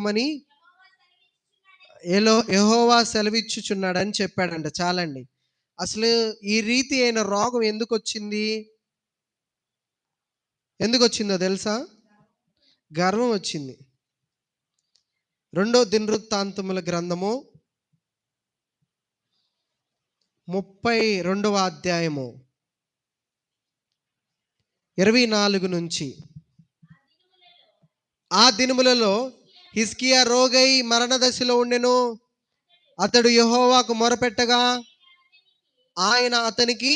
మని యెహోవా సెలవిచ్చుచున్నాడని చెప్పాడంట. చాలండి. అసలు ఈ రీతి అయిన రోగం ఎందుకొచ్చిందో తెలుసా? గర్వం వచ్చింది. 2 దినవృత్తాంతముల గ్రంథము 32వ అధ్యాయము 24 నుంచి. ఆ దినములలో హిజ్కియా రోగై మరణ దశలో ఉండెను. అతడు యెహోవాకు మొరపెట్టగా ఆయన అతనికి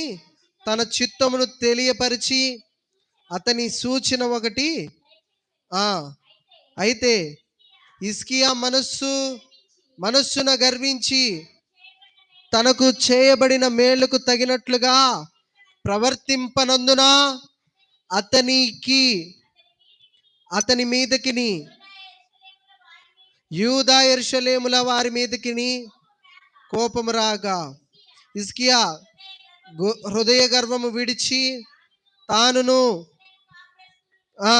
తన చిత్తమును తెలియపరిచి అతని సూచన ఒకటి అయితే హిజ్కియా మనస్సున గర్వించి తనకు చేయబడిన మేలుకు తగినట్లుగా ప్రవర్తింపనందున అతని మీదకిని యూదా యెరూషలేముల వారి మీదకిని కోపము రాగా హిజ్కియా హృదయ గర్వము విడిచి తానును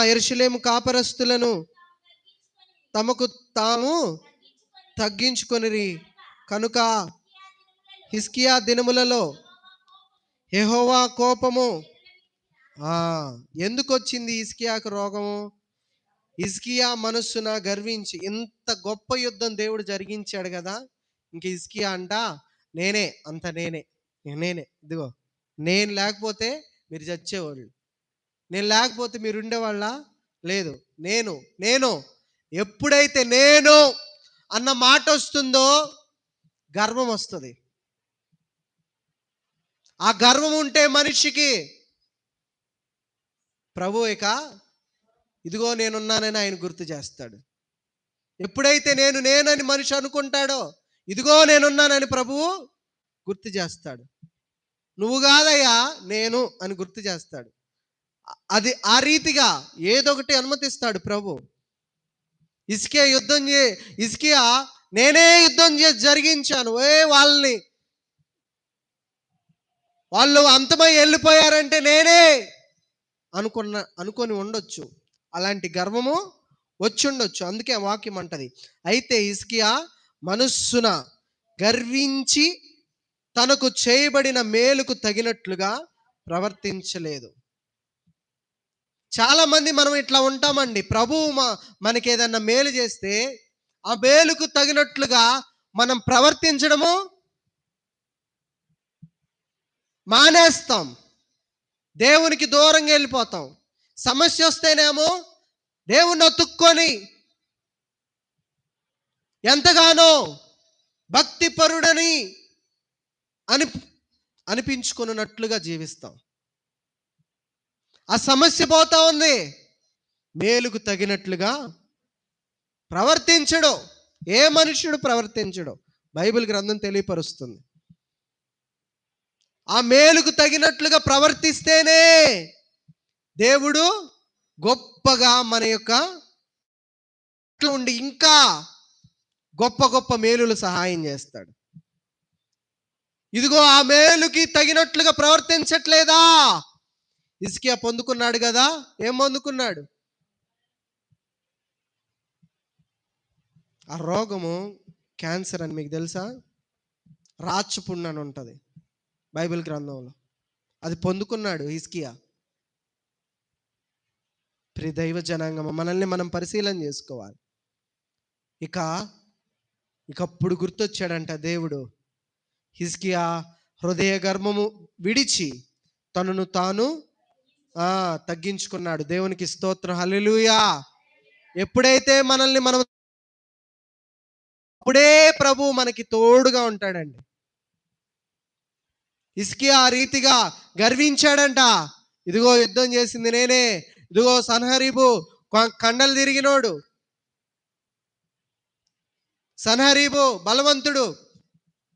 యెరూషలేము కాపరస్తులను తమకు తాము తగ్గించుకొనిరి. కనుక హిజ్కియా దినములలో యెహోవా కోపము ఎందుకు వచ్చింది హిజ్కియాకు రోగము? హిజ్కియా మనస్సున గర్వించి, ఇంత గొప్ప యుద్ధం దేవుడు జరిగించాడు కదా, ఇంక హిజ్కియా అంట నేనే ఇదిగో నేను లేకపోతే మీరు చచ్చేవాళ్ళు, నేను లేకపోతే మీరు ఉండేవాళ్ళ లేదు, నేను ఎప్పుడైతే నేను అన్న మాట వస్తుందో గర్వం వస్తుంది. ఆ గర్వం ఉంటే మనిషికి ప్రభు ఇదిగో నేనున్నానని ఆయన గుర్తు చేస్తాడు. ఎప్పుడైతే నేనని మనిషి అనుకుంటాడో ఇదిగో నేనున్నానని ప్రభువు గుర్తు చేస్తాడు. నువ్వు కాదయ్యా నేను అని గుర్తు చేస్తాడు. అది ఆ రీతిగా ఏదొకటి అనుమతిస్తాడు ప్రభు. హిజ్కియా నేనే యుద్ధం చేసి జరిగించాను, వాళ్ళు అంతమై వెళ్ళిపోయారంటే నేనే అనుకొని ఉండొచ్చు. అలాంటి గర్వము వచ్చి ఉండొచ్చు. అందుకే వాక్యం అంటది, అయితే హిజ్కియా మనస్సున గర్వించి తనకు చేయబడిన మేలుకు తగినట్లుగా ప్రవర్తించలేదు. చాలా మంది మనం ఇట్లా ఉంటామండి. ప్రభువు మనకి ఏదన్నా మేలు చేస్తే ఆ మేలుకు తగినట్లుగా మనం ప్రవర్తించడము మానేస్తాం, దేవునికి దూరంగా వెళ్ళిపోతాం. సమస్య వస్తేనేమో దేవుణ్ణి అతుక్కొని ఎంతగానో భక్తిపరుడని అనిపించుకున్నట్లుగా జీవిస్తాం. ఆ సమస్య పోతా ఉంది, మేలుకు తగినట్లుగా ప్రవర్తించడు. ఏ మనుష్యుడు ప్రవర్తించడు, బైబిల్ గ్రంథం తెలియపరుస్తుంది. ఆ మేలుకు తగినట్లుగా ప్రవర్తిస్తేనే దేవుడు గొప్పగా మన యొక్క ఉండి ఇంకా గొప్ప గొప్ప మేలులు సహాయం చేస్తాడు. ఇదిగో ఆ మేలుకి తగినట్లుగా ప్రవర్తించట్లేదా? హిజ్కియా పొందుకున్నాడు కదా, ఏం పొందుకున్నాడు? ఆ రోగము క్యాన్సర్ అని మీకు తెలుసా? రాచపుండు అని ఉంటుంది బైబిల్ గ్రంథంలో. అది పొందుకున్నాడు హిజ్కియా. ప్రియ దైవ జనాంగం, మనల్ని మనం పరిశీలన చేసుకోవాలి. ఇకప్పుడు గుర్తొచ్చాడంట దేవుడు. హిజ్కియా హృదయ గర్వము విడిచి తనను తాను తగ్గించుకున్నాడు. దేవునికి స్తోత్రం, హల్లెలూయా. ఎప్పుడైతే మనల్ని మనం, అప్పుడే ప్రభు మనకి తోడుగా ఉంటాడండి. హిజ్కియా ఆ రీతిగా గర్వించాడంట. ఇదిగో యుద్ధం చేసింది నేనే, ఇదిగో సన్హరీబు కండలు తిరిగినోడు, సన్హరీబు బలవంతుడు,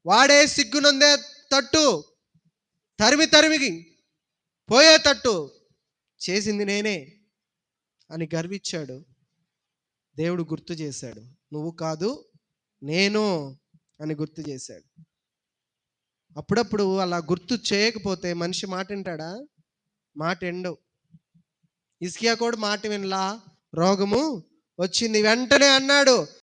వాడే సిగ్గునందే తట్టు తరిమి పోయేటట్టు చేసింది నేనే అని గర్వించాడు. దేవుడు గుర్తు చేశాడు, నువ్వు కాదు నేను అని గుర్తు చేశాడు. అప్పుడప్పుడు అలా గుర్తు చేయకపోతే మనిషి మాట వింటాడా? మాట ఎండవు. హిజ్కియా కూడా మాట వినలా, రోగము వచ్చింది. వెంటనే అన్నాడు,